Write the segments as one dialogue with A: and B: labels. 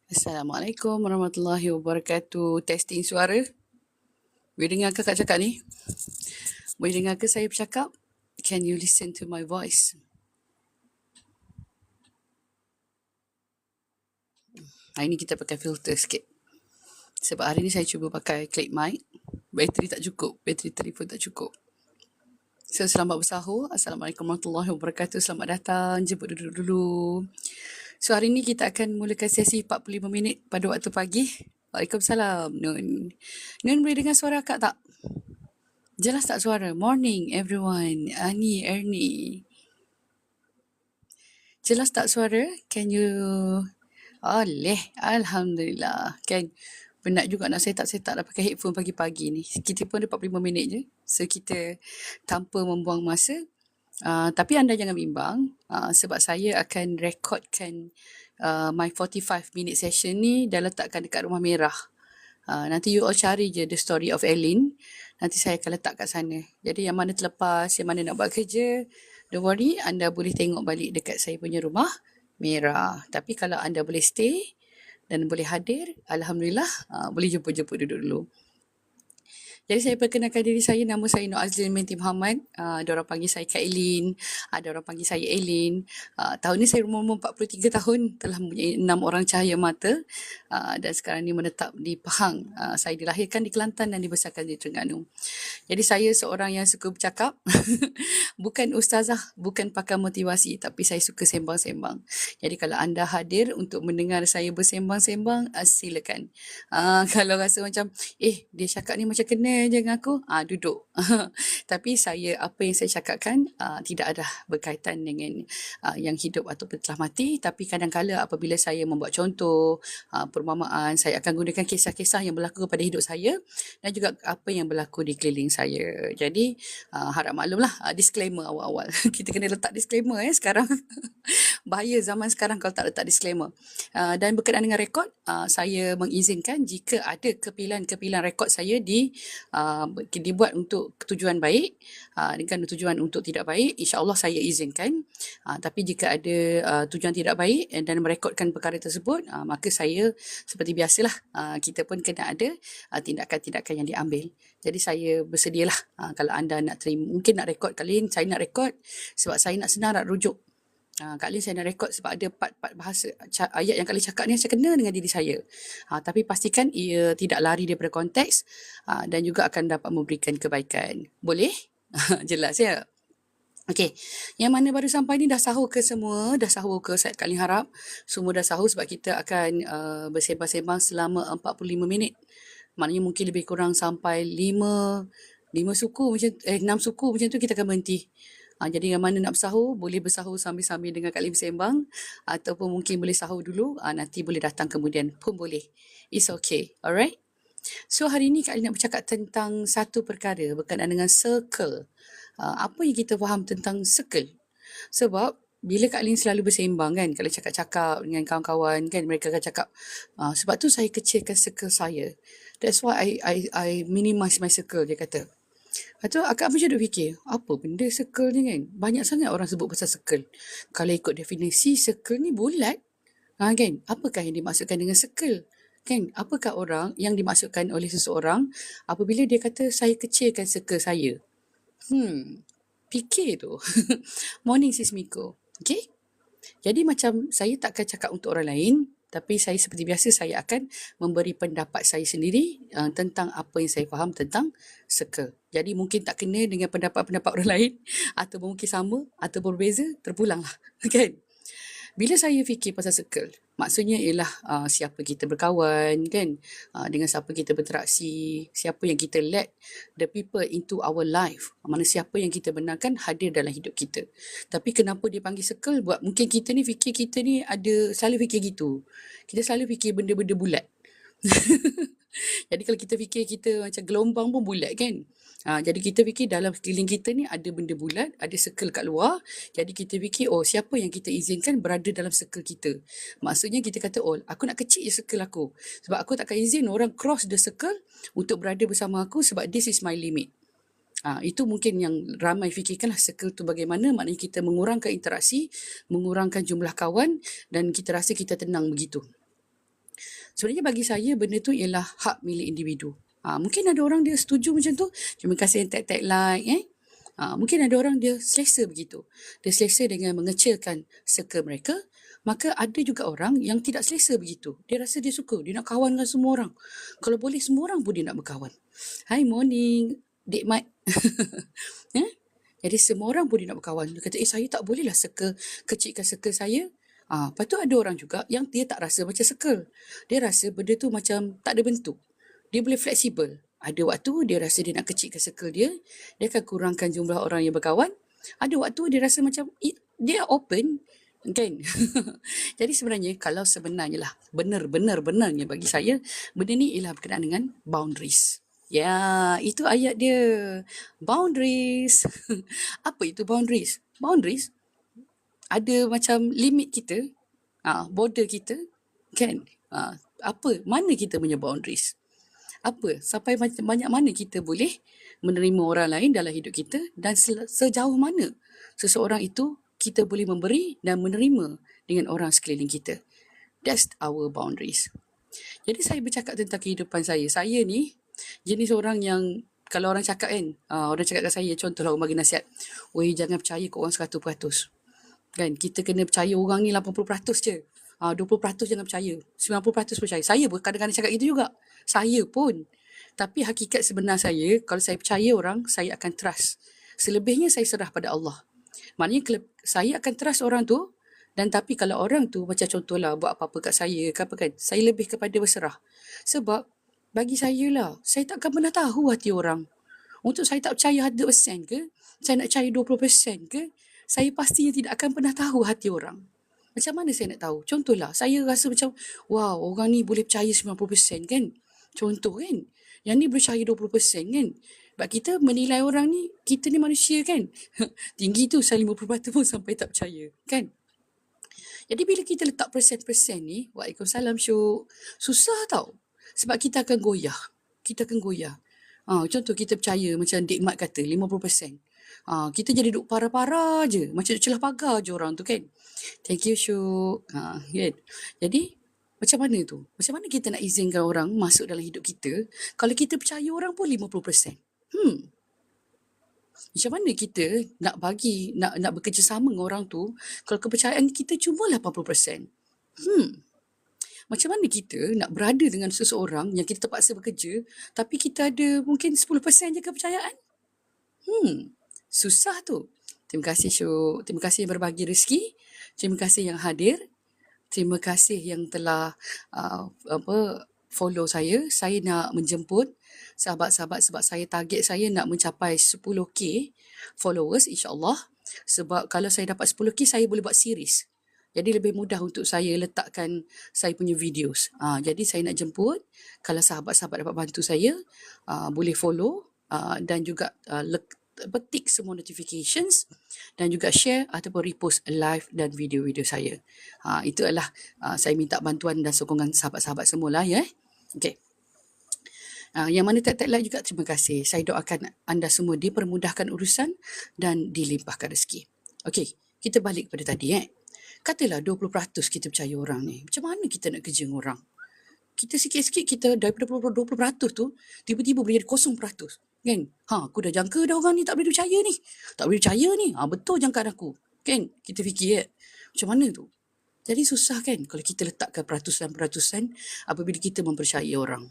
A: Assalamualaikum warahmatullahi wabarakatuh. Testing suara. Boleh dengar kakak cakap ni? Boleh dengar ke saya bercakap? Can you listen to my voice? Hari ni kita pakai filter sikit. Sebab hari ni saya cuba pakai clip mic. Bateri tak cukup. Bateri telefon tak cukup. So, selamat bersahur. Assalamualaikum warahmatullahi wabarakatuh. Selamat datang. Jemput duduk dulu. So, hari ni kita akan mulakan sesi 45 minit pada waktu pagi. Waalaikumsalam, Nun. Nun boleh dengar suara akak tak? Jelas tak suara? Morning, everyone. Ani, Ernie. Jelas tak suara? Can you... Oleh, Alhamdulillah. Kan? Penat juga nak setak-setak dah pakai headphone pagi-pagi ni. Kita pun ada 45 minit je. So, kita tanpa membuang masa. Tapi anda jangan bimbang. Sebab saya akan rekodkan my 45 minute session ni dah letakkan dekat Rumah Merah. Nanti you all cari je The Story of Ellen. Nanti saya akan letak kat sana. Jadi yang mana terlepas, yang mana nak buat kerja, don't worry, anda boleh tengok balik dekat saya punya Rumah Merah. Tapi kalau anda boleh stay dan boleh hadir, Alhamdulillah, boleh jemput-jemput duduk dulu. Jadi saya perkenalkan diri saya, nama saya Nur Azlin binti Muhammad. Ada orang panggil saya Kak Elin, ada orang panggil saya Elin. Tahun ni saya umur 43 tahun, telah mempunyai 6 orang cahaya mata dan sekarang ni menetap di Pahang. Saya dilahirkan di Kelantan dan dibesarkan di Terengganu. Jadi saya seorang yang suka bercakap, bukan ustazah, bukan pakar motivasi, tapi saya suka sembang-sembang. Jadi kalau anda hadir untuk mendengar saya bersembang-sembang, silakan. Kalau rasa macam, dia cakap ni macam kena je dengan aku, duduk. Tapi saya, apa yang saya cakapkan tidak ada berkaitan dengan yang hidup ataupun telah mati, tapi kadang-kala apabila saya membuat contoh, perumpamaan, saya akan gunakan kisah-kisah yang berlaku pada hidup saya dan juga apa yang berlaku di keliling saya. Jadi harap maklumlah, disclaimer awal-awal. Kita kena letak disclaimer sekarang. Bahaya zaman sekarang kalau tak letak disclaimer. Dan berkenaan dengan rekod, saya mengizinkan jika ada kepilan-kepilan rekod saya dibuat untuk tujuan baik, dengan tujuan untuk tidak baik, insya-Allah saya izinkan. Tapi jika ada tujuan tidak baik dan merekodkan perkara tersebut, maka saya seperti biasalah, kita pun kena ada tindakan-tindakan yang diambil. Jadi saya bersedialah kalau anda nak terima, mungkin nak rekod kali ini, saya nak rekod sebab saya nak senang nak rujuk. Kak Lin saya nak rekod sebab ada part-part bahasa ayat yang Kak Lin cakap ni saya kena dengan diri saya. Tapi pastikan ia tidak lari daripada konteks dan juga akan dapat memberikan kebaikan. Boleh? Jelas ya? Okey, yang mana baru sampai ni dah sahur ke semua? Dah sahur ke? Saya Kak Lin harap semua dah sahur sebab kita akan bersembang-sembang selama 45 minit. Maknanya mungkin lebih kurang sampai 5 suku macam 6 suku macam tu kita akan berhenti. Jadi yang mana nak bersahur, boleh bersahur sambil-sambil dengan Kak Lim sembang ataupun mungkin boleh sahur dulu, nanti boleh datang kemudian pun boleh. It's okay, alright? So hari ni Kak Lim nak bercakap tentang satu perkara berkenaan dengan circle. Apa yang kita faham tentang circle? Sebab bila Kak Lin selalu bersembang kan, kalau cakap-cakap dengan kawan-kawan kan, mereka akan cakap, sebab tu saya kecilkan circle saya. That's why I minimize my circle, dia kata. Lepas tu akak macam duk fikir, apa benda circle ni kan? Banyak sangat orang sebut pasal circle. Kalau ikut definisi, circle ni bulat. Kan? Apakah yang dimaksudkan dengan circle? Kan? Apakah orang yang dimaksudkan oleh seseorang apabila dia kata saya kecilkan circle saya? Fikir tu. Morning Sis Miko. Okay? Jadi macam saya takkan cakap untuk orang lain, tapi saya seperti biasa saya akan memberi pendapat saya sendiri tentang apa yang saya faham tentang circle. Jadi mungkin tak kena dengan pendapat-pendapat orang lain atau mungkin sama atau berbeza, terpulanglah. Kan? Bila saya fikir pasal circle, maksudnya ialah siapa kita berkawan kan, dengan siapa kita berinteraksi, siapa yang kita let the people into our life, mana siapa yang kita benarkan hadir dalam hidup kita. Tapi kenapa dia panggil circle? Buat mungkin kita ni fikir kita ni ada selalu fikir gitu. Kita selalu fikir benda-benda bulat. Jadi kalau kita fikir kita macam gelombang pun bulat kan. Jadi kita fikir dalam sekeliling kita ni ada benda bulat, ada circle kat luar. Jadi kita fikir, oh siapa yang kita izinkan berada dalam circle kita. Maksudnya kita kata, oh aku nak kecil je circle aku. Sebab aku takkan izin orang cross the circle untuk berada bersama aku sebab this is my limit. Itu mungkin yang ramai fikirkanlah circle tu bagaimana, maknanya kita mengurangkan interaksi, mengurangkan jumlah kawan dan kita rasa kita tenang begitu. Sebenarnya bagi saya benda tu ialah hak milik individu. Mungkin ada orang dia setuju macam tu. Terima kasih yang tag-tag like. Mungkin ada orang dia selesa begitu. Dia selesa dengan mengecilkan circle mereka. Maka ada juga orang yang tidak selesa begitu. Dia rasa dia suka. Dia nak kawan dengan semua orang. Kalau boleh semua orang pun dia nak berkawan. Hi morning, Dek Mat. Jadi semua orang pun dia nak berkawan. Dia kata, saya tak bolehlah kecilkan circle saya. Lepas tu ada orang juga yang dia tak rasa macam circle. Dia rasa benda tu macam tak ada bentuk. Dia boleh fleksibel. Ada waktu dia rasa dia nak kecilkan circle dia. Dia akan kurangkan jumlah orang yang berkawan. Ada waktu dia rasa macam dia open. Kan? Jadi sebenarnya kalau sebenarnya lah benar-benarnya bagi saya benda ni ialah berkenaan dengan boundaries. Ya, itu ayat dia. Boundaries. Apa itu boundaries? Boundaries ada macam limit kita, border kita, kan? Apa? Mana kita punya boundaries? Apa? Sampai banyak mana kita boleh menerima orang lain dalam hidup kita dan sejauh mana seseorang itu kita boleh memberi dan menerima dengan orang sekeliling kita. That's our boundaries. Jadi saya bercakap tentang kehidupan saya. Saya ni jenis orang yang kalau orang cakap kan, orang cakap kat saya, contohlah orang bagi nasihat, "Oi, jangan percaya kat orang 100%. Kan, kita kena percaya orang ni 80% je. 20% jangan percaya. 90% percaya." Saya pun kadang-kadang cakap itu juga. Saya pun. Tapi hakikat sebenar saya, kalau saya percaya orang, saya akan trust. Selebihnya saya serah pada Allah. Maknanya saya akan trust orang tu, dan tapi kalau orang tu macam contohlah buat apa-apa kat saya ke apa kan, saya lebih kepada berserah. Sebab bagi saya lah, saya takkan pernah tahu hati orang. Untuk saya tak percaya 100% ke, saya nak percaya 20% ke, saya pastinya tidak akan pernah tahu hati orang. Macam mana saya nak tahu? Contohlah, saya rasa macam, wow, orang ni boleh percaya 90% kan? Contoh kan? Yang ni boleh percaya 20% kan? Sebab kita menilai orang ni, kita ni manusia kan? Tinggi tu, saya 50% pun sampai tak percaya kan? Jadi bila kita letak persen-persen ni, Waalaikumsalam Syuk, susah tau. Sebab kita akan goyah. Contoh kita percaya macam Dek Mat kata 50%. Kita jadi duk parah-parah je. Macam duk celah pagar je orang tu kan. Thank you Syuk. Kan? Jadi macam mana tu? Macam mana kita nak izinkan orang masuk dalam hidup kita kalau kita percaya orang pun 50%? Macam mana kita nak bekerjasama dengan orang tu kalau kepercayaan kita cuma 80%? Macam mana kita nak berada dengan seseorang yang kita terpaksa bekerja tapi kita ada mungkin 10% je kepercayaan? Susah tu. Terima kasih Syuk. Terima kasih yang berbagi rezeki. Terima kasih yang hadir. Terima kasih yang telah follow saya. Saya nak menjemput sahabat-sahabat sebab saya target saya nak mencapai 10k followers insya-Allah. Sebab kalau saya dapat 10k saya boleh buat series. Jadi lebih mudah untuk saya letakkan saya punya videos. Jadi saya nak jemput, kalau sahabat-sahabat dapat bantu saya, boleh follow dan juga petik semua notifications dan juga share ataupun repost live dan video-video saya. Itu adalah saya minta bantuan dan sokongan sahabat-sahabat semualah ya. Okey. Yang mana tag-tag like juga terima kasih. Saya doakan anda semua dipermudahkan urusan dan dilimpahkan rezeki. Okey, kita balik pada tadi Katalah 20% kita percaya orang ni. Macam mana kita nak kerja dengan orang? Kita sikit-sikit kita daripada 20% tu tiba-tiba boleh jadi 0%. Kan? Aku dah jangka dah orang ni tak boleh percaya ni. Tak boleh percaya ni. Betul jangkaan aku. Kan? Kita fikir macam mana tu? Jadi susah kan kalau kita letakkan peratusan-peratusan apabila kita mempercayai orang.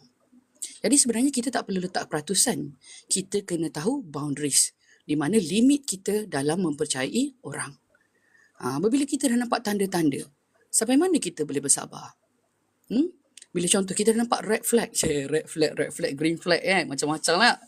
A: Jadi sebenarnya kita tak perlu letak peratusan. Kita kena tahu boundaries. Di mana limit kita dalam mempercayai orang. Apabila kita dah nampak tanda-tanda, sampai mana kita boleh bersabar? Bila contoh kita dah nampak red flag, green flag macam-macam lah.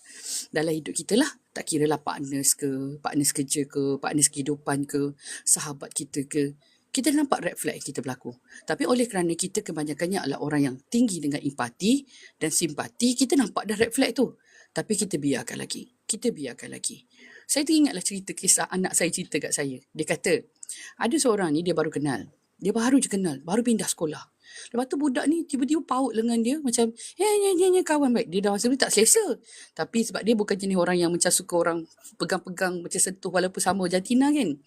A: Dalam hidup kita lah, tak kira lah partners kerja ke, partners kehidupan ke, sahabat kita ke. kita nampak red flag kita berlaku. Tapi oleh kerana kita kebanyakannya adalah orang yang tinggi dengan empati dan simpati, kita nampak dah red flag tu. Tapi kita biarkan lagi. Kita biarkan lagi. Saya teringatlah cerita kisah anak saya cerita kat saya. Dia kata, ada seorang ni dia baru kenal. Dia baru je kenal, baru pindah sekolah. Lepas tu budak ni tiba-tiba paut lengan dia macam, kawan baik. Dia dah masa dulu tak selesa. Tapi sebab dia bukan jenis orang yang macam suka orang pegang-pegang macam sentuh walaupun sama jantina kan.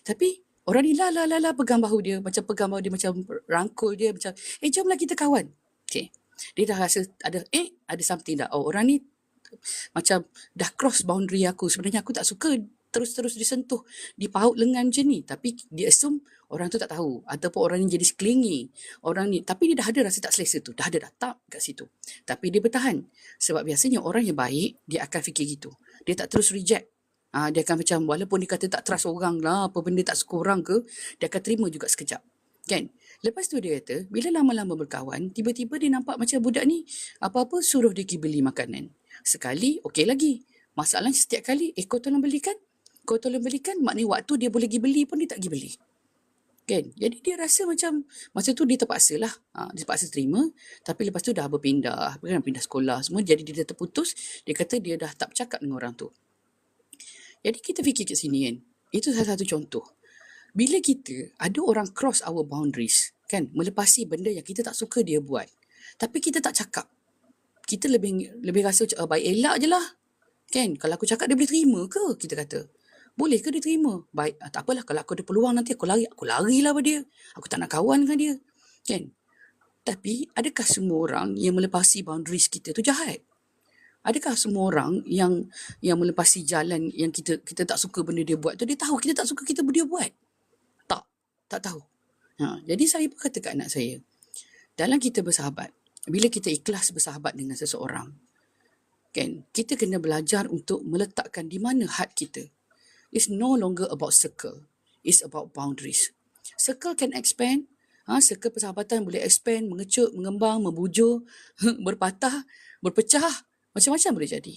A: Tapi orang ni pegang bahu dia, macam rangkul dia macam, jomlah kita kawan. Okay. Dia dah rasa ada something dah. Oh, orang ni macam dah cross boundary aku. Sebenarnya aku tak suka terus-terus disentuh, dipaut lengan macam ni. Tapi dia assume orang tu tak tahu. Ataupun orang ni jadi clingy. Orang ni, tapi dia dah ada rasa tak selesa tu. Dah ada tap kat situ. Tapi dia bertahan. Sebab biasanya orang yang baik, dia akan fikir gitu. Dia tak terus reject. Dia akan macam, walaupun dia kata tak trust orang lah, apa benda tak suka orang ke, dia akan terima juga sekejap. Kan? Lepas tu dia kata, bila lama-lama berkawan, tiba-tiba dia nampak macam budak ni, apa-apa suruh dia pergi beli makanan. Sekali, okey lagi. Masalahnya setiap kali, kau tolong belikan. Kau tolong belikan, maknanya waktu dia boleh pergi beli pun dia tak pergi beli. Kan? Jadi dia rasa macam, masa tu dia terpaksa lah. Dia terpaksa terima. Tapi lepas tu dah berpindah. Pindah sekolah semua. Jadi dia terputus. Dia kata dia dah tak bercakap dengan orang tu. Jadi kita fikir kat sini kan. Itu salah satu contoh. Bila kita ada orang cross our boundaries. Kan? Melepasi benda yang kita tak suka dia buat. Tapi kita tak cakap. Kita lebih rasa baik elak je lah. Kan? Kalau aku cakap dia boleh terima ke? Kita kata. Boleh ke dia terima? Baik, tak apalah. Kalau aku ada peluang nanti aku larilah pada dia. Aku tak nak kawan dengan dia. Kan? Tapi adakah semua orang yang melepasi boundaries kita tu jahat? Adakah semua orang yang melepasi jalan yang kita tak suka benda dia buat tu, dia tahu kita tak suka dia buat? Tak tahu. Jadi saya pun kata kat anak saya, dalam kita bersahabat, bila kita ikhlas bersahabat dengan seseorang, kan, kita kena belajar untuk meletakkan di mana had kita. It's no longer about circle. It's about boundaries. Circle can expand. Circle persahabatan boleh expand, mengecut, mengembang, membujur, berpatah, berpecah. Macam-macam boleh jadi.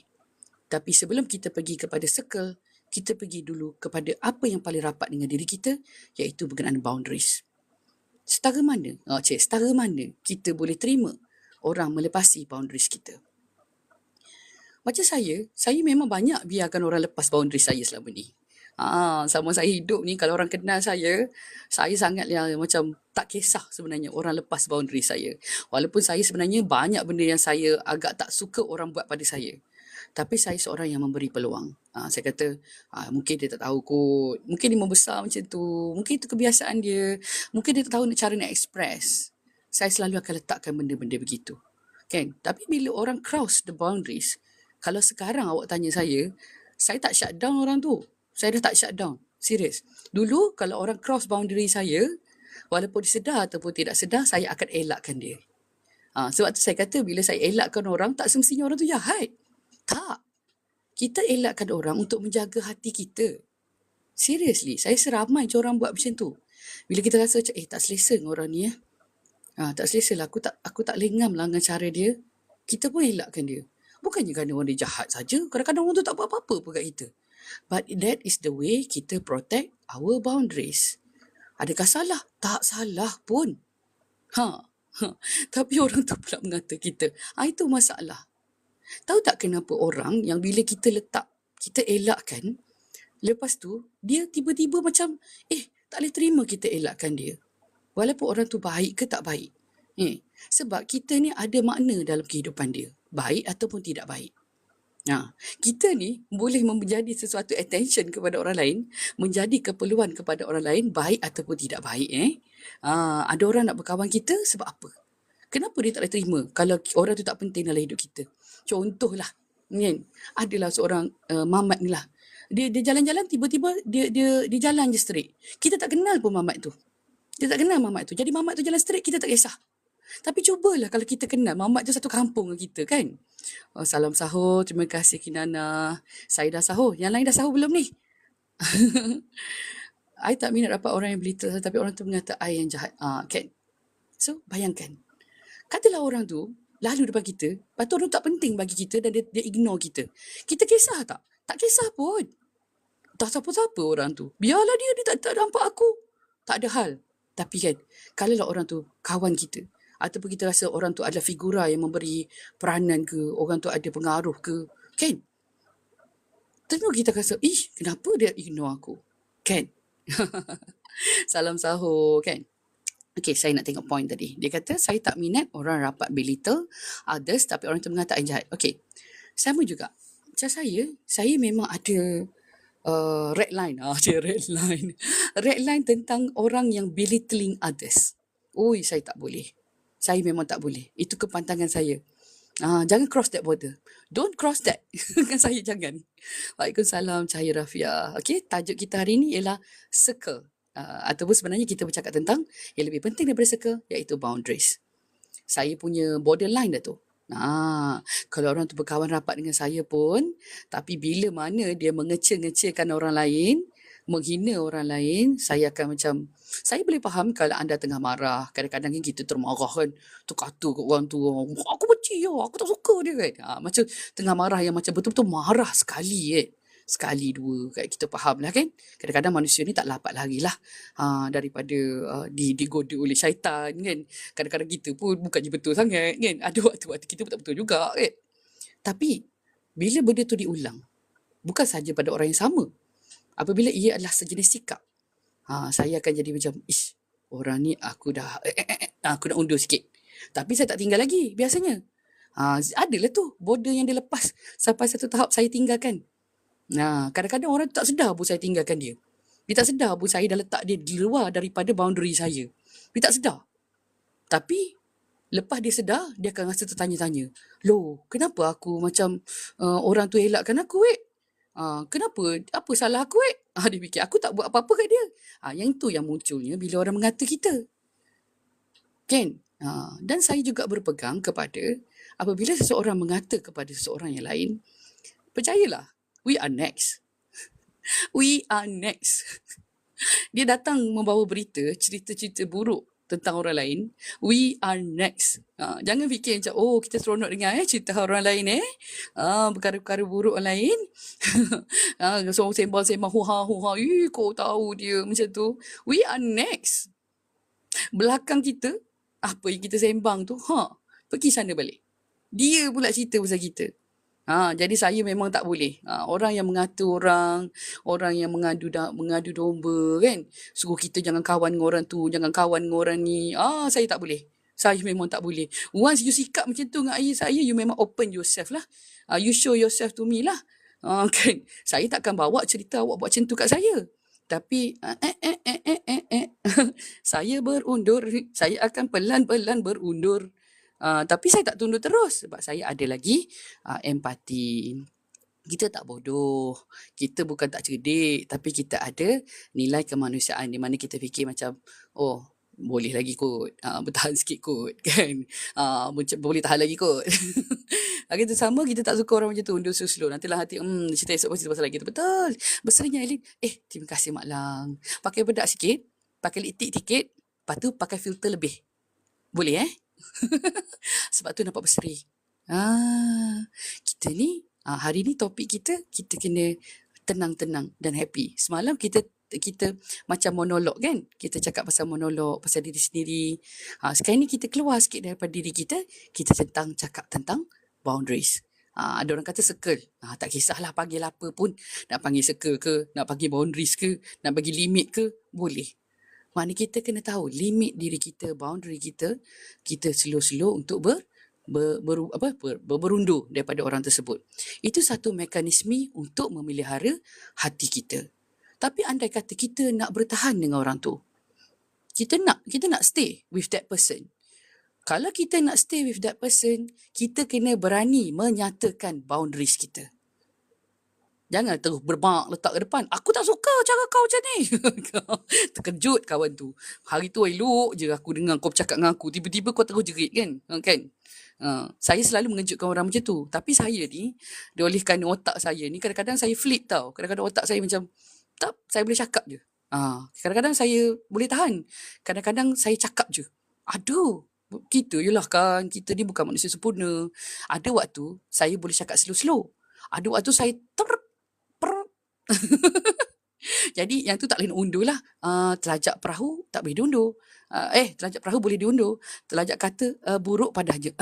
A: Tapi sebelum kita pergi kepada circle, kita pergi dulu kepada apa yang paling rapat dengan diri kita, iaitu berkenaan boundaries. Setara mana kita boleh terima orang melepasi boundaries kita. Macam saya memang banyak biarkan orang lepas boundaries saya selama ni. Sama saya hidup ni, kalau orang kenal saya sangat macam tak kisah sebenarnya orang lepas boundary saya. Walaupun saya sebenarnya banyak benda yang saya agak tak suka orang buat pada saya. Tapi saya seorang yang memberi peluang. Saya kata, mungkin dia tak tahu kot. Mungkin dia membesar macam tu. Mungkin itu kebiasaan dia. Mungkin dia tak tahu cara nak express. Saya selalu akan letakkan benda-benda begitu. Kan? Tapi bila orang cross the boundaries, kalau sekarang awak tanya saya tak shut down orang tu. Saya dah tak shut down. Serius. Dulu kalau orang cross boundary saya, walaupun dia sedar ataupun tidak sedar, saya akan elakkan dia. Sebab tu saya kata bila saya elakkan orang, tak semestinya orang tu jahat. Tak. Kita elakkan orang untuk menjaga hati kita. Seriously, saya seramai je orang buat macam tu. Bila kita rasa macam, tak selesa dengan orang ni. Tak selesa lah. Aku tak lengam lah dengan cara dia. Kita pun elakkan dia. Bukannya kerana orang dia jahat saja. Kadang-kadang orang tu tak buat apa-apa pun kat kita. But that is the way kita protect our boundaries. Adakah salah? Tak salah pun. Tapi orang tu pula mengata kita. Itu masalah. Tahu tak kenapa orang yang bila kita letak, kita elakkan, lepas tu dia tiba-tiba macam, tak boleh terima kita elakkan dia. Walaupun orang tu baik ke tak baik. Sebab kita ni ada makna dalam kehidupan dia. Baik ataupun tidak baik. Kita ni boleh menjadi sesuatu attention kepada orang lain, menjadi keperluan kepada orang lain, baik ataupun tidak baik. Ada orang nak berkawan kita sebab apa? Kenapa dia tak boleh terima kalau orang tu tak penting dalam hidup kita? Contohlah, kan? Adalah seorang mamat ni lah. Dia jalan-jalan, tiba-tiba dia jalan je straight. Kita tak kenal pun mamat tu. Dia tak kenal mamat tu. Jadi mamat tu jalan straight, kita tak kisah. Tapi cubalah kalau kita kenal mamat tu satu kampung dengan kita, kan? Salam sahur, terima kasih Kinana. Saya dah sahur. Yang lain dah sahur belum ni? I tak minat dapat orang yang belittle, tapi orang tu mengata I yang jahat. Kan? So, bayangkan. Katalah orang tu lalu depan kita, lepas tu orang tak penting bagi kita dan dia ignore kita. Kita kisah tak? Tak kisah pun. Tak siapa-siapa orang tu. Biarlah dia tak nampak aku. Tak ada hal. Tapi kan, kalaulah orang tu kawan kita, ataupun kita rasa orang tu adalah figura yang memberi peranan ke, orang tu ada pengaruh ke, kan? Tentu kita rasa, kenapa dia ignore aku? Kan? Salam sahur, kan? Okay, saya nak tengok point tadi. Dia kata, saya tak minat orang rapat belittle others, tapi orang tu mengatakan jahat. Okay, sama juga. Macam saya memang ada red line. Dia red line. Red line tentang orang yang belittling others. Saya tak boleh. Saya memang tak boleh. Itu kepantangan saya. Jangan cross that border. Don't cross that. Kan saya jangan. Waalaikumsalam Cahaya Rafia. Okay, tajuk kita hari ni ialah circle. Ataupun sebenarnya kita bercakap tentang yang lebih penting daripada circle, iaitu boundaries. Saya punya borderline dah tu. Kalau orang tu berkawan rapat dengan saya pun, tapi bila mana dia mengecil-ngecilkan orang lain, menghina orang lain, saya akan macam, saya boleh faham kalau anda tengah marah. Kadang-kadang kan kita termarah kan, terkata ke orang tu, aku benci ya, aku tak suka dia kan. Macam tengah marah yang macam betul-betul marah sekali kan. Sekali dua kat kita faham lah kan. Kadang-kadang manusia ni tak dapat lari lah daripada digoda oleh syaitan kan. Kadang-kadang kita pun bukannya betul sangat kan. Ada waktu-waktu kita pun tak betul juga kan. Tapi bila benda tu diulang, bukan saja pada orang yang sama, apabila ia adalah sejenis sikap, saya akan jadi macam, orang ni aku dah aku nak undur sikit. Tapi saya tak tinggal lagi biasanya. Adalah tu border yang dia lepas sampai satu tahap saya tinggalkan. Kadang-kadang orang tak sedar pun saya tinggalkan dia. Dia tak sedar pun saya dah letak dia di luar daripada boundary saya. Dia tak sedar. Tapi lepas dia sedar, dia akan rasa tertanya-tanya. Loh, kenapa aku macam orang tu elakkan aku kenapa? Apa salah aku dia fikir aku tak buat apa-apa kat dia. Yang itu yang munculnya bila orang mengata kita. Kan? Dan saya juga berpegang kepada apabila seseorang mengata kepada seseorang yang lain, percayalah, we are next. We are next. Dia datang membawa berita, cerita-cerita buruk tentang orang lain. We are next. Jangan fikir macam, kita seronok dengar cerita orang lain perkara-perkara buruk orang lain. So sembang-sembang huha, kau tahu dia macam tu. We are next. Belakang kita, apa yang kita sembang tu, pergi sana balik. Dia pula cerita pasal kita. Jadi saya memang tak boleh. Orang yang mengata orang yang mengadu domba kan, suruh kita jangan kawan dengan orang tu, jangan kawan dengan orang ni. Saya tak boleh. Saya memang tak boleh. Once you sikap macam tu dengan ayah saya, you memang open yourself lah. You show yourself to me lah. Kan? Saya takkan bawa cerita awak buat macam tu kat saya. Tapi saya berundur. Saya akan pelan-pelan berundur. Tapi saya tak tunduk terus sebab saya ada lagi empati. Kita tak bodoh. Kita bukan tak cerdik. Tapi kita ada nilai kemanusiaan di mana kita fikir macam, boleh lagi kot. Bertahan sikit kot. Kan? Boleh tahan lagi kot. Kita sama, kita tak suka orang macam tu. Undur slow. Nantilah hati, cerita esok cerita pasal lagi tu. Betul. Besarnya Eileen. Terima kasih Mak Lang. Pakai bedak sikit. Pakai lipstick sikit. Lepas tu pakai filter lebih. Boleh sebab tu nampak berseri. Kita ni hari ni topik kita kena tenang-tenang dan happy. Semalam kita macam monolog kan. Kita cakap pasal monolog, pasal diri sendiri. Sekarang ni kita keluar sikit daripada diri kita. Kita cakap tentang boundaries. Ada orang kata circle. Tak kisahlah panggil apa pun. Nak panggil circle ke, nak panggil boundaries ke, nak bagi limit ke, boleh. Maknanya kita kena tahu limit diri kita, boundary kita. Kita slow-slow untuk berundur daripada orang tersebut. Itu satu mekanisme untuk memelihara hati kita. Tapi andai kata kita nak bertahan dengan orang tu, kita nak stay with that person. Kalau kita nak stay with that person, kita kena berani menyatakan boundaries kita. Jangan terus berbak letak ke depan. Aku tak suka cara kau macam ni. Terkejut kawan tu. Hari tu elok je aku dengar kau bercakap dengan aku. Tiba-tiba kau terus jerit kan. Saya selalu mengejutkan orang macam tu. Tapi saya ni, diolehkan otak saya ni, kadang-kadang saya flip tau. Kadang-kadang otak saya macam, tak, saya boleh cakap je. Kadang-kadang saya boleh tahan. Kadang-kadang saya cakap je. Aduh. Kita je lah kan. Kita ni bukan manusia sempurna. Ada waktu saya boleh cakap slow-slow. Ada waktu saya Jadi yang tu tak boleh nak undur lah. Telajak perahu tak boleh diundur. Telajak perahu boleh diundur. Telajak kata buruk padanya.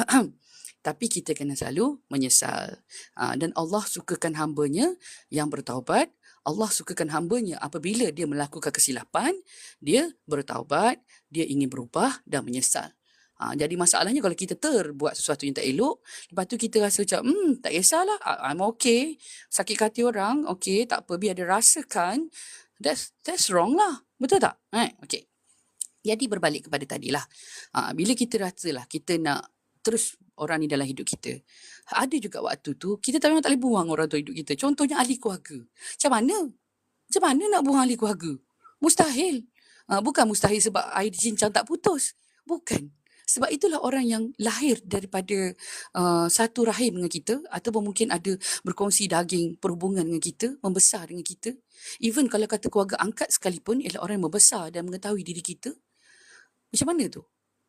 A: Tapi kita kena selalu menyesal. Dan Allah sukakan hambanya yang bertaubat. Allah sukakan hambanya apabila dia melakukan kesilapan, dia bertaubat, dia ingin berubah dan menyesal. Jadi masalahnya kalau kita terbuat sesuatu yang tak elok, lepas tu kita rasa macam, tak kisahlah, I'm okay. Sakit hati orang, okay, tak apa, biar dia rasakan. That's wrong lah. Betul tak? Okay. Jadi berbalik kepada tadilah. Bila kita rasalah kita nak terus orang ni dalam hidup kita. Ada juga waktu tu, kita memang tak boleh buang orang tu hidup kita. Contohnya ahli keluarga. Macam mana? Macam mana nak buang ahli keluarga? Mustahil. Bukan mustahil sebab air cincang tak putus. Bukan. Sebab itulah orang yang lahir daripada satu rahim dengan kita ataupun mungkin ada berkongsi daging perhubungan dengan kita, membesar dengan kita. Even kalau kata keluarga angkat sekalipun ialah orang yang membesar dan mengetahui diri kita. Macam mana tu?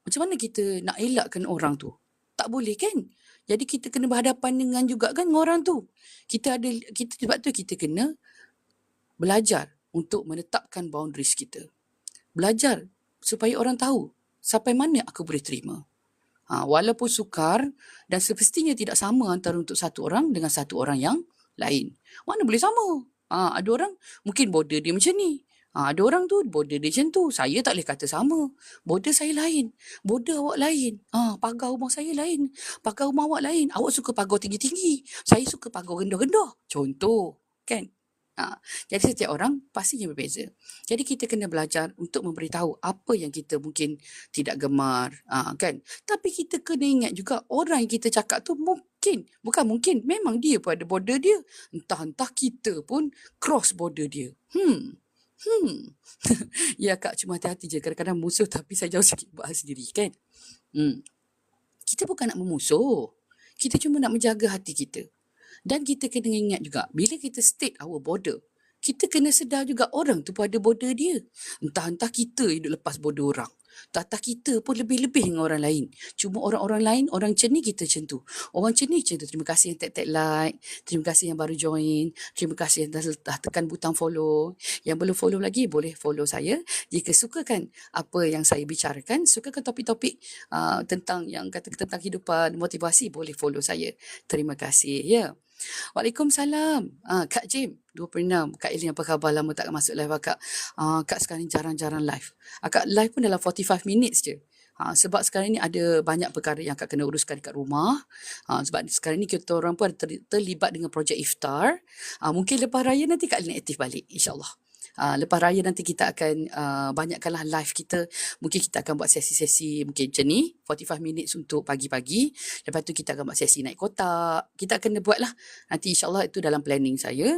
A: Macam mana kita nak elakkan orang tu? Tak boleh kan? Jadi kita kena berhadapan dengan juga kan orang tu. Sebab tu kita kena belajar untuk menetapkan boundaries kita. Belajar supaya orang tahu sampai mana aku boleh terima. Walaupun sukar dan semestinya tidak sama antara untuk satu orang dengan satu orang yang lain. Mana boleh sama? Ada orang mungkin border dia macam ni. Ada orang tu border dia macam tu. Saya tak boleh kata sama. Border saya lain. Border awak lain. Pagar rumah saya lain. Pagar rumah awak lain. Awak suka pagar tinggi-tinggi. Saya suka pagar rendah-rendah. Contoh. Kan? Jadi setiap orang pastinya berbeza. Jadi kita kena belajar untuk memberitahu apa yang kita mungkin tidak gemar. Kan? Tapi kita kena ingat juga orang yang kita cakap tu mungkin. Bukan mungkin. Memang dia pun ada border dia. Entah-entah kita pun cross border dia. Ya Kak, cuma hati-hati je. Kadang-kadang musuh tapi saya jauh sikit buat hal sendiri kan. Kita bukan nak memusuh. Kita cuma nak menjaga hati kita. Dan kita kena ingat juga, bila kita state our border, kita kena sedar juga orang tu pun ada border dia. Entah-entah kita hidup lepas border orang. Entah-entah kita pun lebih-lebih dengan orang lain. Cuma orang-orang lain, orang macam ni kita macam tu. Orang macam ni macam tu. Terima kasih yang tag like. Terima kasih yang baru join. Terima kasih yang dah tekan butang follow. Yang belum follow lagi, boleh follow saya. Jika sukakan apa yang saya bicarakan, sukakan topik-topik tentang yang kata tentang kehidupan, motivasi, boleh follow saya. Terima kasih. Ya. Waalaikumsalam. Kak Jim 26. Kak Elin, apa khabar? Lama tak masuk live Kak. Kak sekarang ni jarang-jarang live. Kak live pun dalam 45 minutes je. Sebab sekarang ni ada banyak perkara yang Kak kena uruskan dekat rumah. Sebab sekarang ni kita orang pun terlibat dengan projek iftar. Mungkin lepas raya nanti Kak Elin aktif balik, insyaAllah. Lepas raya nanti kita akan banyakkanlah live kita. Mungkin kita akan buat sesi-sesi mungkin macam ni, 45 minutes untuk pagi-pagi. Lepas tu kita akan buat sesi naik kotak. Kita akan buat lah. Nanti insyaAllah itu dalam planning saya.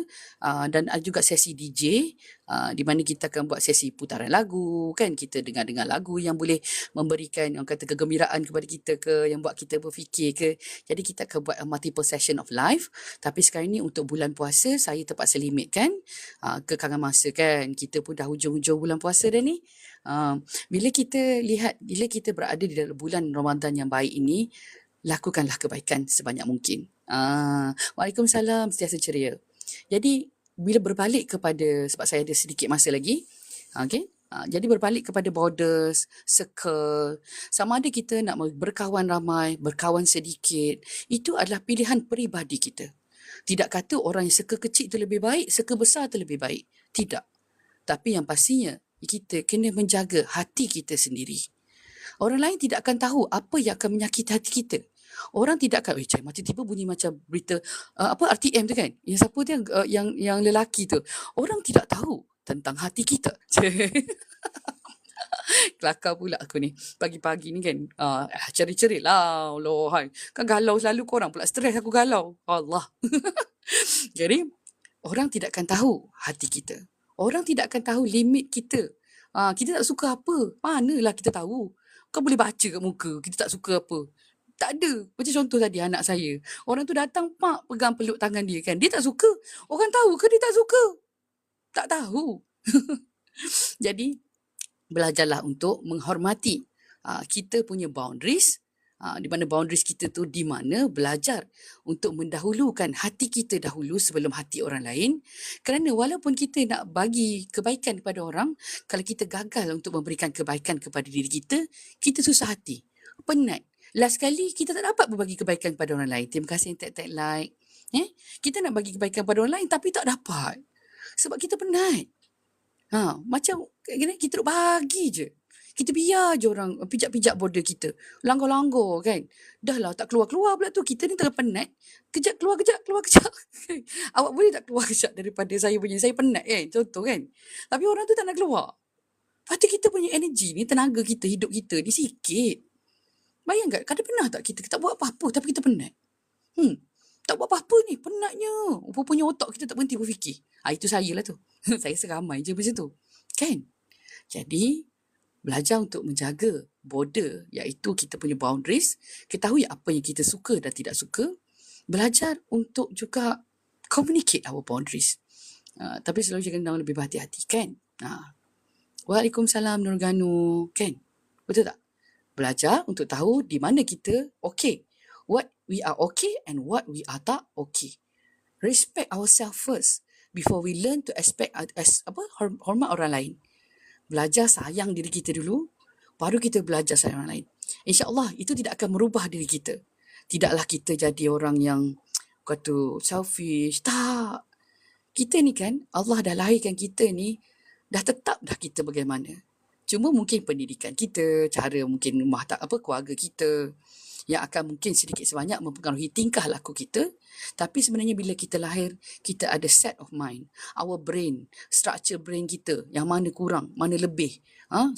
A: Dan ada juga sesi DJ. Di mana kita akan buat sesi putaran lagu. Kan kita dengar-dengar lagu yang boleh memberikan yang kata kegembiraan kepada kita ke, yang buat kita berfikir ke. Jadi kita akan buat multiple session of live. Tapi sekarang ni untuk bulan puasa saya terpaksa limitkan kekangan masa kan. Kita pun dah hujung-hujung bulan puasa dah ni. Bila kita berada di dalam bulan Ramadan yang baik ini, lakukanlah kebaikan sebanyak mungkin. Waalaikumsalam, sentiasa ceria. Jadi bila berbalik kepada, sebab saya ada sedikit masa lagi, okay? Jadi berbalik kepada borders, circle, sama ada kita nak berkawan ramai, berkawan sedikit, itu adalah pilihan peribadi kita. Tidak kata orang yang circle kecil itu lebih baik, circle besar itu lebih baik. Tidak. Tapi yang pastinya, kita kena menjaga hati kita sendiri. Orang lain tidak akan tahu apa yang akan menyakiti hati kita. Orang tidak akan, tiba-tiba bunyi macam berita, RTM tu kan? Yang siapa tu yang lelaki tu. Orang tidak tahu tentang hati kita. Kelakar pula aku ni. Pagi-pagi ni kan, ceri-ceri lah. Allah, kan galau selalu korang pula. Stres aku galau. Allah. Jadi, orang tidak akan tahu hati kita. Orang tidak akan tahu limit kita. Kita tak suka apa. Manalah kita tahu. Kau boleh baca kat muka. Kita tak suka apa. Tak ada. Macam contoh tadi anak saya. Orang tu datang, pak, pegang peluk tangan dia kan. Dia tak suka. Orang tahu ke dia tak suka? Tak tahu. Jadi, belajarlah untuk menghormati kita punya boundaries. Di mana boundaries kita tu, di mana belajar untuk mendahulukan hati kita dahulu sebelum hati orang lain. Kerana walaupun kita nak bagi kebaikan kepada orang, kalau kita gagal untuk memberikan kebaikan kepada diri kita susah hati, penat. Last kali kita tak dapat berbagi kebaikan kepada orang lain. Terima kasih yang tag like. Kita nak bagi kebaikan kepada orang lain tapi tak dapat. Sebab kita penat. Macam kita duk bagi je. Kita biar je orang pijak-pijak border kita. Langgar-langgar kan. Dah lah tak keluar-keluar pula tu. Kita ni tengah penat. Kejap keluar kejap. Awak boleh tak keluar kejap daripada saya punya. Saya penat kan. Contoh kan. Tapi orang tu tak nak keluar. Lepas tu kita punya energi ni, tenaga kita, hidup kita ni sikit. Bayangkan, kadang pernah tak kita tak buat apa-apa tapi kita penat. Tak buat apa-apa ni, penatnya. Rupanya otak kita tak berhenti berfikir. Itu saya lah tu. Saya seramai je macam tu. Kan? Jadi, belajar untuk menjaga border, iaitu kita punya boundaries, ketahui apa yang kita suka dan tidak suka, belajar untuk juga communicate our boundaries. Tapi selalu jangan lebih berhati-hati, kan? Waalaikumsalam Nurganu, kan? Betul tak? Belajar untuk tahu di mana kita okay. What we are okay and what we are tak okay. Respect ourselves first before we learn to expect hormat orang lain. Belajar sayang diri kita dulu, baru kita belajar sayang orang lain. InsyaAllah itu tidak akan merubah diri kita. Tidaklah kita jadi orang yang kata selfish. Tak. Kita ni kan, Allah dah lahirkan kita ni, dah tetap dah kita bagaimana. Cuma mungkin pendidikan kita, cara mungkin rumah keluarga kita yang akan mungkin sedikit sebanyak mempengaruhi tingkah laku kita. Tapi sebenarnya bila kita lahir, kita ada set of mind. Our brain, structure brain kita, yang mana kurang, mana lebih.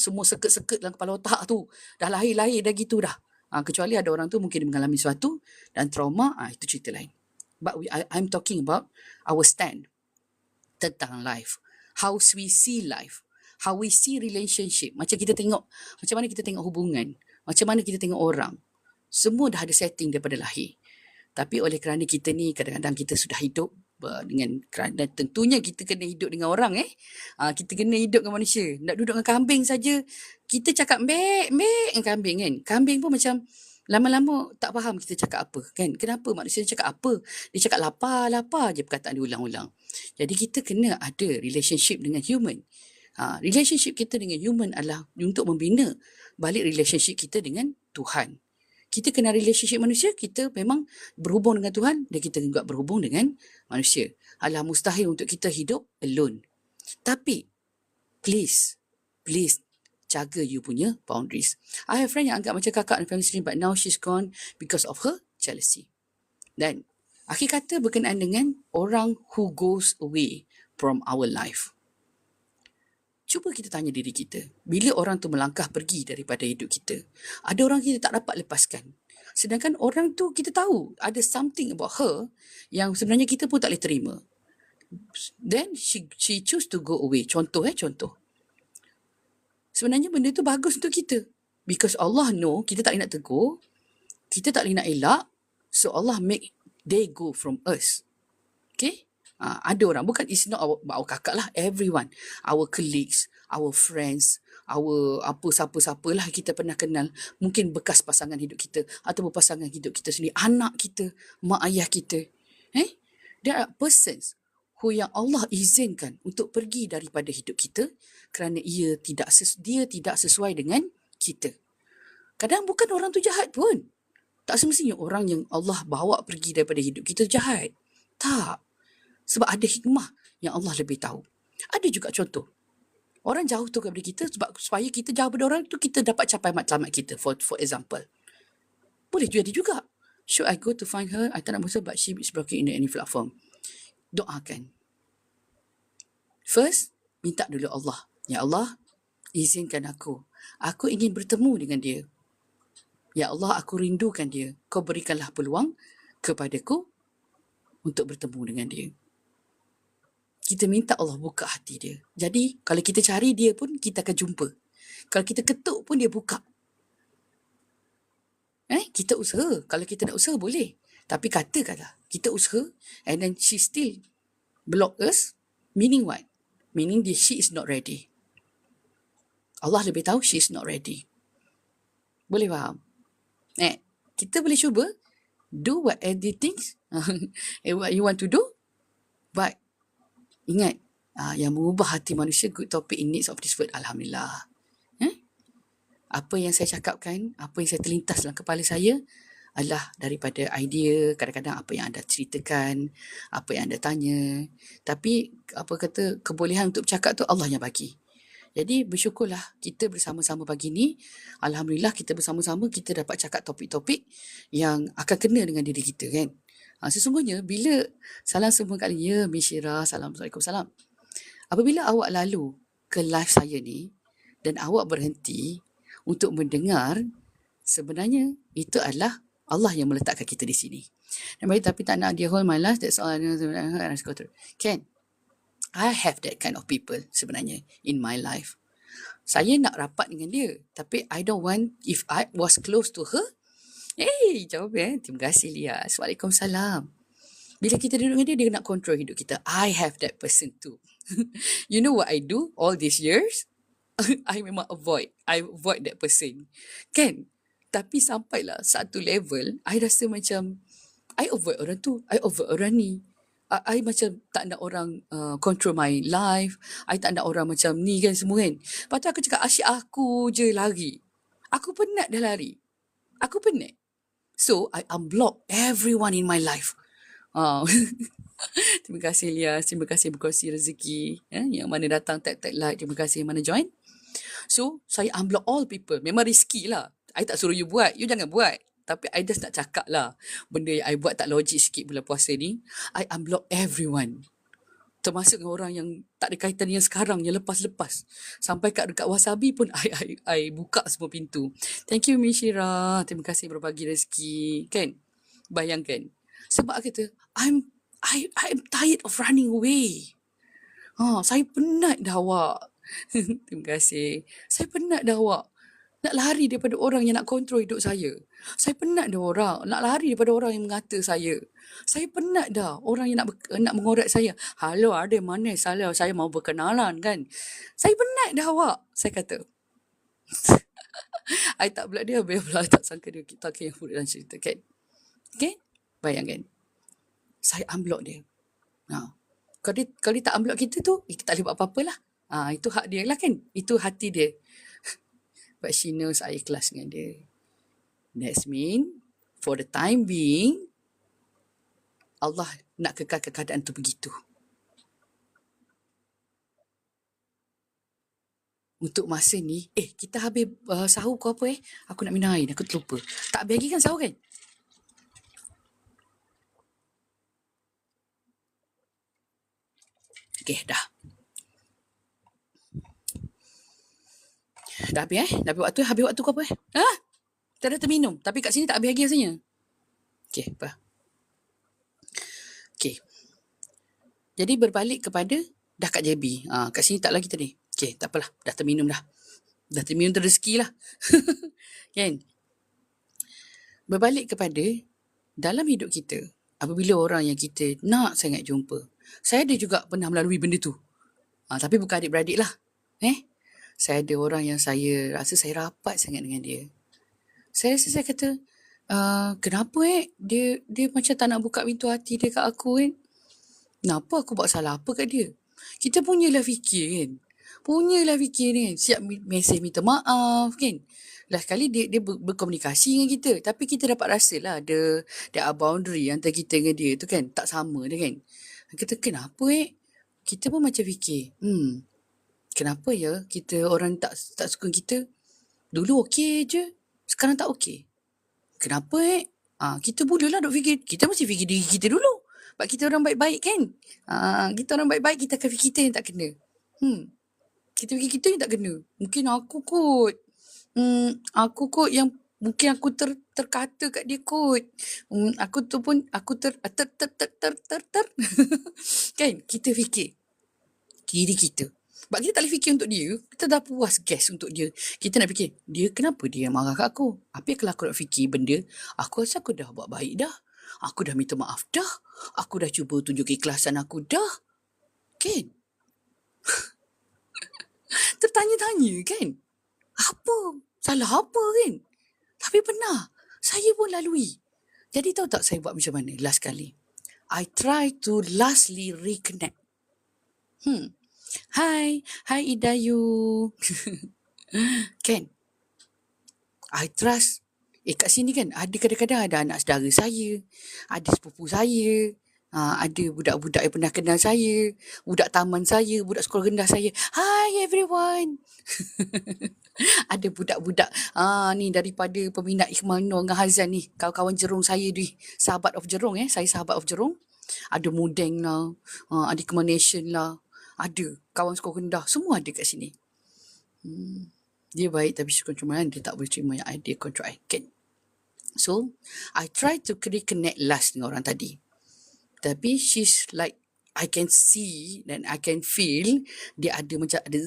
A: Semua seket-seket dalam kepala otak tu. Dah lahir-lahir dah gitu dah. Kecuali ada orang tu mungkin mengalami sesuatu dan trauma, itu cerita lain. But I'm talking about our stand tentang life. How we see life. How we see relationship. Macam mana kita tengok hubungan. Macam mana kita tengok orang. Semua dah ada setting daripada lahir. Tapi oleh kerana kita ni kadang-kadang kita sudah hidup kerana tentunya kita kena hidup dengan orang kita kena hidup dengan manusia. Nak duduk dengan kambing saja, kita cakap mbek dengan kambing kan. Kambing pun macam lama-lama tak faham kita cakap apa kan. Kenapa manusia cakap apa? Dia cakap lapar je perkataan dia ulang-ulang. Jadi kita kena ada relationship dengan human. Relationship kita dengan human adalah untuk membina balik relationship kita dengan Tuhan. Kita kena relationship manusia, kita memang berhubung dengan Tuhan dan kita juga berhubung dengan manusia. Alah mustahil untuk kita hidup alone. Tapi, please, jaga you punya boundaries. I have friend yang anggap macam kakak dan family sendiri, but now she's gone because of her jealousy. Dan, akhir kata berkenaan dengan orang who goes away from our life. Cuba kita tanya diri kita, bila orang tu melangkah pergi daripada hidup kita, ada orang kita tak dapat lepaskan. Sedangkan orang tu kita tahu, ada something about her yang sebenarnya kita pun tak boleh terima. Then she choose to go away. Contoh. Sebenarnya benda tu bagus untuk kita. Because Allah know kita tak boleh nak tegur, kita tak boleh nak elak, so Allah make they go from us. Okay? Ada orang, bukan it's not our kakak lah, everyone, our colleagues, our friends, our siapa-siapa lah kita pernah kenal, mungkin bekas pasangan hidup kita atau pasangan hidup kita sendiri, anak kita, mak ayah kita. There are persons who yang Allah izinkan untuk pergi daripada hidup kita kerana dia tidak sesuai dengan kita. Kadang bukan orang tu jahat pun. Tak semestinya orang yang Allah bawa pergi daripada hidup kita jahat. Tak. Sebab ada hikmah yang Allah lebih tahu. Ada juga contoh. Orang jauh tu daripada kita supaya kita jauh daripada orang tu, kita dapat capai matlamat kita. For example. Boleh jadi juga. Should I go to find her? I tak nak berusaha, but she is blocking in any platform. Doakan. First, minta dulu Allah. Ya Allah, izinkan aku. Aku ingin bertemu dengan dia. Ya Allah, aku rindukan dia. Kau berikanlah peluang kepadaku untuk bertemu dengan dia. Kita minta Allah buka hati dia. Jadi, kalau kita cari dia pun, kita akan jumpa. Kalau kita ketuk pun, dia buka. Kita usaha. Kalau kita nak usaha, boleh. Tapi katakanlah, kita usaha, and then she still block us, meaning what? Meaning she is not ready. Allah lebih tahu she is not ready. Boleh faham? Kita boleh cuba do what anything what you want to do, but ingat, yang mengubah hati manusia, good topic in needs of this word. Alhamdulillah. Apa yang saya cakapkan, apa yang saya terlintas dalam kepala saya adalah daripada idea, kadang-kadang apa yang anda ceritakan, apa yang anda tanya. Tapi kebolehan untuk bercakap tu Allah yang bagi. Jadi bersyukurlah kita bersama-sama pagi ni. Alhamdulillah kita bersama-sama kita dapat cakap topik-topik yang akan kena dengan diri kita kan. Sesungguhnya bila salam semua kali ya Mishira, assalamualaikum salam. Apabila awak lalu ke live saya ni dan awak berhenti untuk mendengar, sebenarnya itu adalah Allah yang meletakkan kita di sini. Tapi tak nak dia hold my life, that's all. Kan? I have that kind of people sebenarnya in my life. Saya nak rapat dengan dia, tapi I don't want, if I was close to her, jawab terima kasih Lias. Waalaikumsalam. Bila kita duduk dengan dia, dia nak control hidup kita. I have that person too. You know what I do all these years? I memang avoid that person. Kan? Tapi sampailah satu level, I rasa macam, I avoid orang tu, I avoid orang ni. I macam tak nak orang control my life. I tak nak orang macam ni kan semua kan. Lepas tu aku cakap asyik aku je lari. Aku penat dah lari. Aku penat. So I unblock everyone in my life. Terima kasih Lias. Terima kasih berkongsi rezeki. Yang mana datang tag like. Terima kasih yang mana join. So saya unblock all people. Memang risky lah. I tak suruh you buat. You jangan buat. Tapi I just nak cakap lah. Benda yang I buat tak logik sikit bulan puasa ni. I unblock everyone. Termasuk dengan orang yang tak ada kaitan yang sekarang, yang lepas-lepas. Sampai kat dekat Wasabi pun I buka semua pintu. Thank you Mishira. Terima kasih berbagi rezeki. Kan? Bayangkan. Sebab kata, I'm tired of running away. Saya penat dah awak. Terima kasih. Saya penat dah awak. Nak lari daripada orang yang nak kontrol hidup saya. Saya penat dah orang. Nak lari daripada orang yang mengata saya. Saya penat dah orang yang nak mengorak saya. Halo, ada mana saya mau berkenalan kan. Saya penat dah awak. Saya kata. I tak pula dia. Biar pula tak sangka dia. Kita yang boleh dalam cerita kan. Okay? Bayangkan. Saya unblock dia. Kalau dia tak unblock kita tu, kita tak boleh buat apa-apa lah. Itu hak dia lah kan. Itu hati dia. But she knows I ikhlas dengan dia. That's mean, for the time being, Allah nak kekalkan keadaan tu begitu. Untuk masa ni, kita habis sahur ke apa Aku nak minum air, aku terlupa. Tak habis lagi kan sahur kan? Okay, dah. Dah habis Dah habis waktu ke apa Tak ada terminum. Tapi kat sini tak habis lagi rasanya. Okay, apa? Okay. Jadi berbalik kepada dah kat JB. Kat sini tak lagi tadi. Okay, tak apalah. Dah terminum dah. Dah terminum terrezeki lah. Kan? Berbalik kepada dalam hidup kita, apabila orang yang kita nak sangat jumpa. Saya ada juga pernah melalui benda tu. Tapi bukan adik-beradik lah. Saya ada orang yang saya rasa saya rapat sangat dengan dia. Saya kata, kenapa dia macam tak nak buka pintu hati dia kat aku kan? Kenapa aku buat salah apa kat dia? Kita punyalah fikir kan? Siap mesej minta maaf kan? Last kali dia berkomunikasi dengan kita. Tapi kita dapat rasa lah ada boundary antara kita dengan dia tu kan. Tak sama dia kan? Kata kenapa kita pun macam fikir, kenapa ya kita orang tak suka kita? Dulu okey je, sekarang tak okey. Kenapa kita mulalah duk fikir, kita mesti fikir diri kita dulu. Sebab kita orang baik-baik kan? Kita orang baik-baik, kita akan fikir kita yang tak kena. Kita fikir kita yang tak kena. Mungkin aku kot yang mungkin aku terkata kat dia kot. Aku tu pun aku kan kita fikir diri kita. Sebab kita tak boleh fikir untuk dia. Kita dah puas guess untuk dia. Kita nak fikir, dia kenapa dia marah kat aku? Apa kalau aku nak fikir benda, aku rasa aku dah buat baik dah. Aku dah minta maaf dah. Aku dah cuba tunjuk keikhlasan aku dah. Kan? Tertanya-tanya kan? Apa? Salah apa kan? Tapi pernah. Saya pun lalui. Jadi tahu tak saya buat macam mana last kali? I try to lastly reconnect. Hi Idayu. Kan? I trust. Kat sini kan ada kadang-kadang ada anak saudara saya, ada sepupu saya, ada budak-budak yang pernah kenal saya, budak taman saya, budak sekolah rendah saya. Hi everyone. Ada budak-budak ni daripada peminat Iqmal Noor dengan Hazan ni, kawan-kawan Jerung saya ni, sahabat of Jerung saya sahabat of Jerung. Ada Mudeng lah, ada Iqmal Nation lah, ada kawan sekolah rendah, semua ada kat sini. Dia baik tapi suka contoh dia tak boleh terima yang dia control I, kan? So, I try to reconnect last dengan orang tadi. Tapi she's like, I can see dan I can feel dia ada macam ada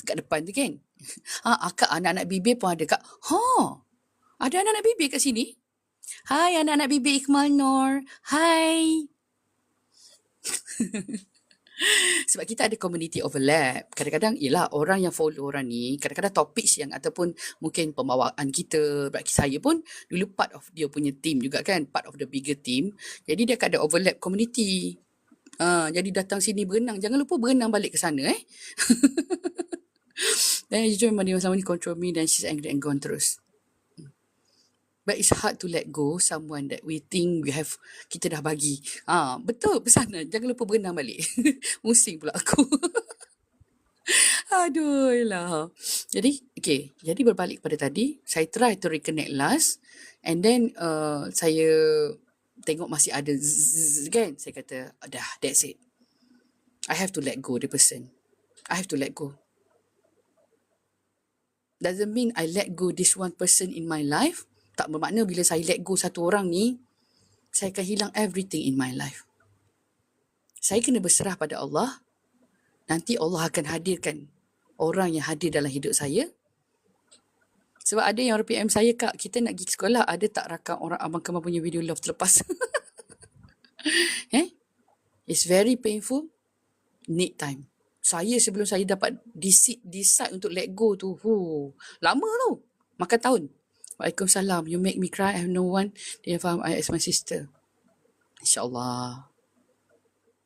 A: kat depan tu kan. Akak anak-anak bibir pun ada kak. Ada anak-anak bibir kat sini. Hai anak-anak bibir Iqmal Noor. Hai. Sebab kita ada community overlap. Kadang-kadang ialah orang yang follow orang ni, kadang-kadang topik yang ataupun mungkin pembawaan kita, bagi saya pun dulu part of dia punya team juga kan, part of the bigger team. Jadi dia akan ada overlap community. Jadi datang sini berenang, jangan lupa berenang balik ke sana Dan jujur memang dia selama ni control me dan she's angry and gone terus. But it's hard to let go someone that we think we have, kita dah bagi. Betul pesanan. Jangan lupa berenang balik. Musing pula aku. Aduh lah. Jadi, okay. Jadi berbalik pada tadi, saya try to reconnect last. And then, saya tengok masih ada zzz kan. Saya kata, dah, that's it. I have to let go the person. I have to let go. Doesn't mean I let go this one person in my life. Tak bermakna bila saya let go satu orang ni, saya akan hilang everything in my life. Saya kena berserah pada Allah. Nanti Allah akan hadirkan orang yang hadir dalam hidup saya. Sebab ada yang PM saya, kak, kita nak pergi sekolah, ada tak rakam orang Abang Kamal punya video love terlepas? It's very painful. Need time. Saya sebelum saya dapat decide untuk let go tu, lama tu. Makan tahun. Waalaikumsalam. You make me cry. I have no one. Dia faham I as my sister. InsyaAllah.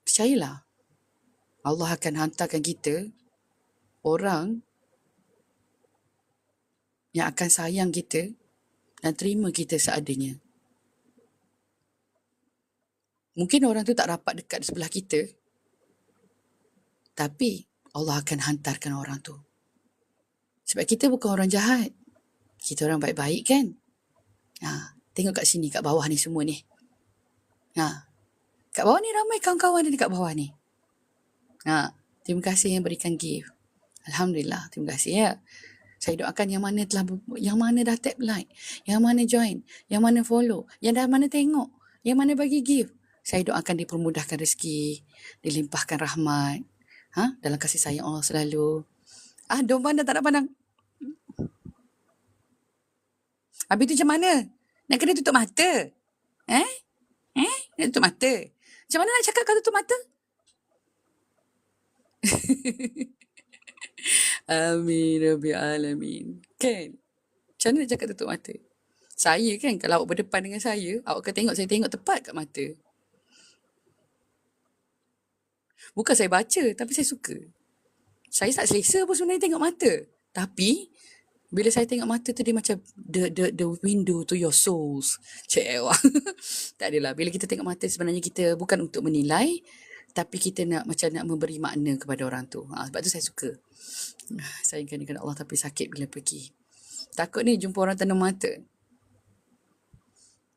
A: Percayalah. Allah akan hantarkan kita orang yang akan sayang kita dan terima kita seadanya. Mungkin orang tu tak rapat dekat sebelah kita, tapi Allah akan hantarkan orang tu. Sebab kita bukan orang jahat. Kita orang baik-baik kan? Tengok kat sini, kat bawah ni semua ni. Kat bawah ni ramai kawan-kawan dekat bawah ni. Terima kasih yang berikan gift. Alhamdulillah, terima kasih ya. Saya doakan yang mana dah tap like, yang mana join, yang mana follow, yang dah mana tengok, yang mana bagi gift. Saya doakan dipermudahkan rezeki, dilimpahkan rahmat. Dalam kasih sayang Allah selalu. Diorang pandang tak nak pandang. Habis tu macam mana? Nak kena tutup mata? Nak tutup mata? Macam mana nak cakap kalau tutup mata? Amin Rabbil Alamin. Kan? Macam mana nak cakap tutup mata? Saya kan, kalau awak berdepan dengan saya, awak akan tengok saya tengok tepat kat mata. Bukan saya baca, tapi saya suka. Saya tak selesa pun sebenarnya tengok mata. Tapi, bila saya tengok mata tu, dia macam the window to your souls. Cewah. Tak adalah. Bila kita tengok mata, sebenarnya kita bukan untuk menilai, tapi kita nak memberi makna kepada orang tu. Sebab tu saya suka. Sayangkan dengan Allah, tapi sakit bila pergi. Takut ni jumpa orang tenung mata.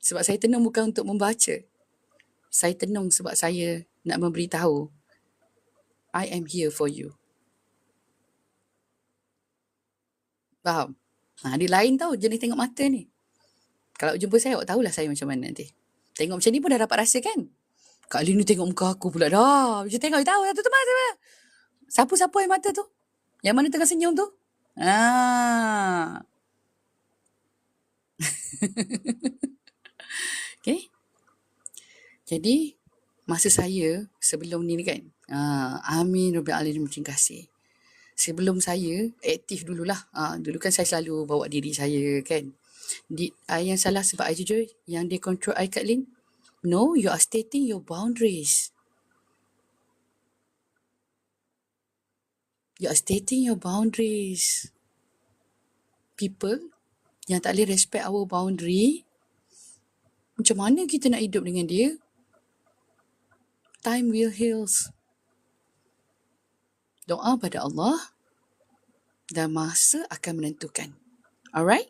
A: Sebab saya tenung bukan untuk membaca. Saya tenung sebab saya nak memberitahu, I am here for you. Faham? Dia lain tau jenis tengok mata ni. Kalau jumpa saya, awak tahulah saya macam mana nanti. Tengok macam ni pun dah dapat rasa kan? Kak Lin ni tengok muka aku pula dah. Macam tengok, tahu dah tutup mata. Sapu-sapu air mata tu. Yang mana tengah senyum tu. Okay. Jadi, masa saya sebelum ni kan. Amin Rabbil Alamin, terima kasih. Sebelum saya aktif dululah. Dulu kan saya selalu bawa diri saya kan. I yang salah sebab I jujur yang dia control I, Kak Lin? No, you are stating your boundaries. You are stating your boundaries. People yang tak boleh respect our boundary, macam mana kita nak hidup dengan dia? Time will heals. Doa pada Allah dan masa akan menentukan. Alright?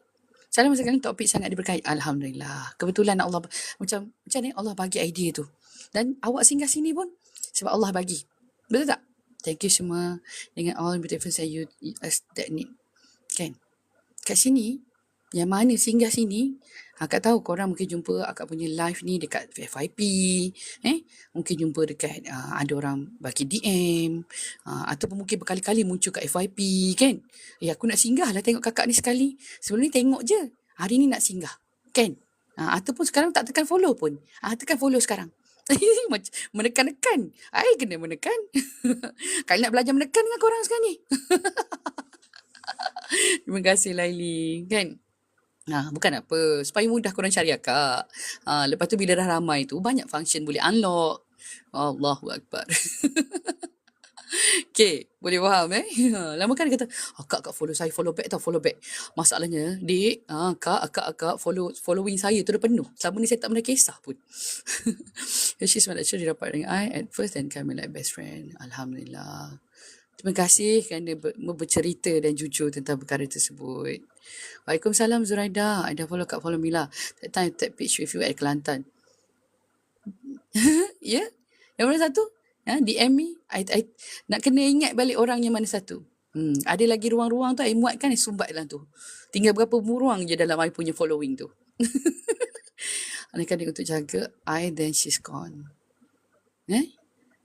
A: Salam sekali, topik sangat diberkahi. Alhamdulillah. Kebetulan Allah macam ni Allah bagi idea tu. Dan awak singgah sini pun sebab Allah bagi. Betul tak? Thank you semua dengan all beautiful say you as that need. Kan? Kat sini, yang mana singgah sini, Akak tahu korang mungkin jumpa Akak punya live ni dekat FYP, mungkin jumpa dekat ada orang bagi DM, ataupun mungkin berkali-kali muncul kat FYP kan. Aku nak singgah lah tengok kakak ni sekali. Sebelum ni tengok je, hari ni nak singgah kan. Ataupun sekarang tak tekan follow pun. Tekan follow sekarang. Menekan-nekan. I kena menekan. Kali nak belajar menekan dengan korang sekarang ni. Terima kasih Laili kan. Bukan apa, supaya mudah korang cari akak. Lepas tu bila dah ramai tu, banyak function boleh unlock. Allahu Akbar. Okay, boleh faham Lama kan dia kata, akak follow saya, follow back tau, follow back. Masalahnya, dik, akak following saya tu dah penuh. Selama ni saya tak pernah kisah pun. She's my lecturer, dia dapat dengan I at first and kami like best friend. Alhamdulillah. Terima kasih kerana bercerita dan jujur tentang perkara tersebut. Waalaikumsalam Zuraida. I dah follow Mila. That time I take picture with you at Kelantan. Ya? Yeah? Yang mana satu? DM me. I nak kena ingat balik orang yang mana satu. Ada lagi ruang-ruang tu, I muatkan, I sumbat dalam tu. Tinggal berapa ruang je dalam I punya following tu. Anak-anak untuk jaga I, then she's gone.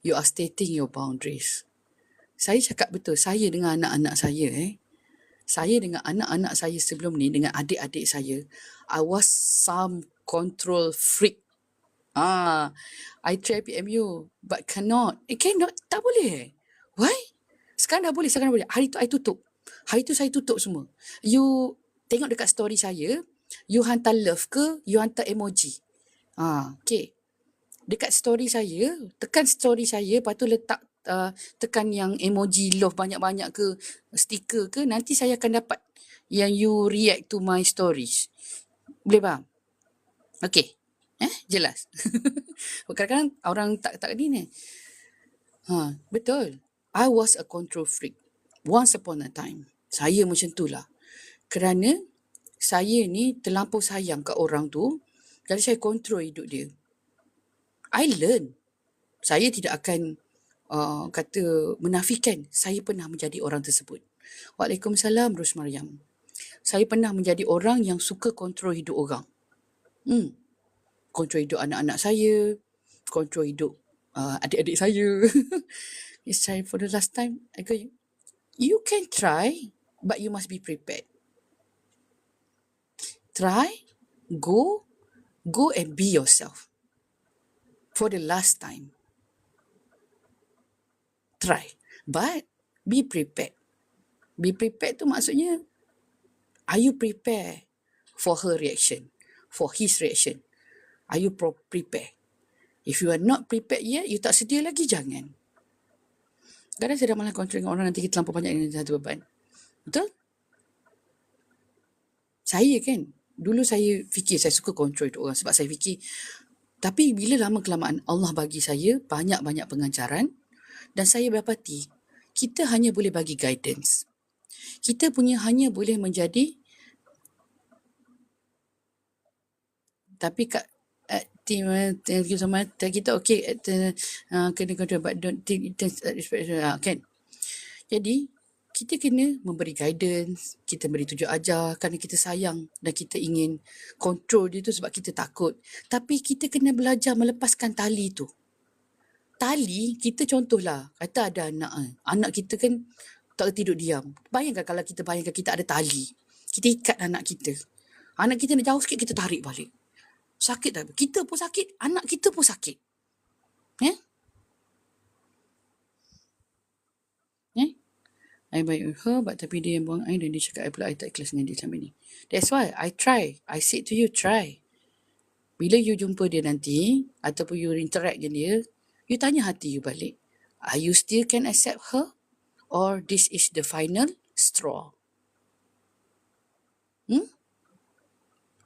A: You are stating your boundaries. Saya cakap betul, saya dengan anak-anak saya, saya dengan anak-anak saya sebelum ni, dengan adik-adik saya, I was some control freak. I try PMU, but cannot. Cannot, tak boleh. Why? Sekarang dah boleh. Hari tu I tutup. Hari tu saya tutup semua. You tengok dekat story saya, you hantar love ke, you hantar emoji. Okay. Dekat story saya, tekan story saya, lepas tu letak tekan yang emoji love banyak-banyak ke, stiker ke, nanti saya akan dapat yang you react to my stories. Boleh faham? Okay. Jelas. Kadang-kadang orang tak ni. Betul. I was a control freak. Once upon a time. Saya macam tu lah. Kerana saya ni terlampau sayang kat orang tu, jadi saya control hidup dia. I learn. Saya tidak akan kata menafikan saya pernah menjadi orang tersebut. Waalaikumsalam Ros Mariam. Saya pernah menjadi orang yang suka kontrol hidup orang. Kontrol hidup anak-anak saya, kontrol hidup adik-adik saya. It's time for the last time. I go, you can try, but you must be prepared. Try, go and be yourself. For the last time. Try, but be prepared. Be prepared tu maksudnya, are you prepared for her reaction, for his reaction? Are you prepared? If you are not prepared yet, you tak sedia lagi, jangan. Kadang saya dah malah kontrol dengan orang, nanti kita terlampau banyak dengan satu beban. Betul? Saya kan, dulu saya fikir saya suka kontrol itu orang sebab saya fikir, tapi bila lama-kelamaan Allah bagi saya banyak-banyak pengajaran, dan saya dapati, kita hanya boleh bagi guidance. Kita punya hanya boleh menjadi, tapi kat thank you so much, kita okay, kena control, but don't think kan. Jadi, kita kena memberi guidance, kita beri tunjuk ajar kerana kita sayang dan kita ingin control dia tu sebab kita takut. Tapi kita kena belajar melepaskan tali tu. Tali, kita contohlah, kata ada anak kita kan tak tidur diam. Bayangkan kalau kita bayangkan kita ada tali. Kita ikat anak kita. Anak kita nak jauh sikit, kita tarik balik. Sakit tak? Kita pun sakit, anak kita pun sakit. I baik with her, tapi dia yang buang I dan dia cakap I tak ikhlas dengan dia selama ni. That's why I try. I said to you, try. Bila you jumpa dia nanti, ataupun you interact dengan dia, you tanya hati you balik. Are you still can accept her? Or this is the final straw?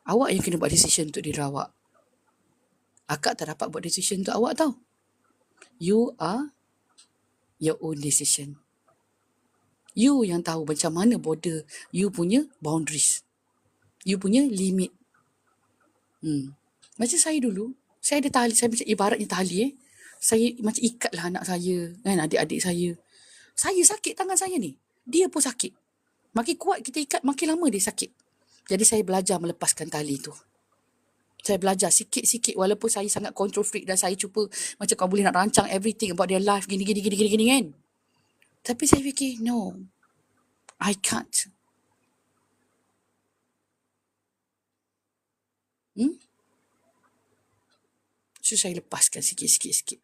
A: Awak yang kena buat decision untuk diri awak. Akak tak dapat buat decision untuk awak tau. You are your own decision. You yang tahu macam mana border you punya boundaries. You punya limit. Macam saya dulu, saya ada tali, saya macam ibaratnya tali Saya macam ikatlah anak saya, kan, adik-adik saya. Saya sakit tangan saya ni. Dia pun sakit. Makin kuat kita ikat, makin lama dia sakit. Jadi saya belajar melepaskan tali tu. Saya belajar sikit-sikit walaupun saya sangat control freak dan saya cuba macam kau boleh nak rancang everything about their life gini kan. Tapi saya fikir, no, I can't. So saya lepaskan sikit.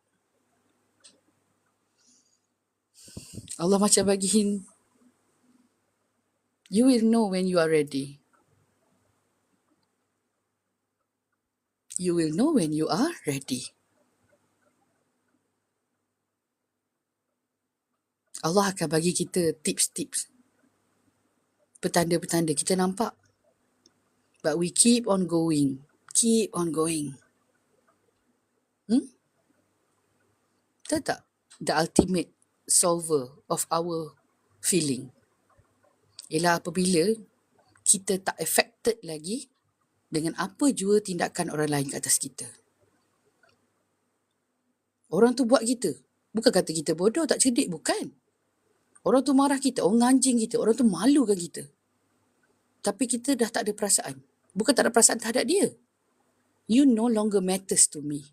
A: Allah macam bagi hint. You will know when you are ready. You will know when you are ready. Allah akan bagi kita tips-tips. Petanda-petanda kita nampak. But we keep on going. Keep on going. Tahu tak? The ultimate solver of our feeling ialah apabila kita tak affected lagi dengan apa jua tindakan orang lain ke atas kita. Orang tu buat kita. Bukan kata kita bodoh, tak cerdik, bukan. Orang tu marah kita, orang nganjing kita, orang tu malukan kita. Tapi kita dah tak ada perasaan. Bukan tak ada perasaan terhadap dia. You no longer matters to me.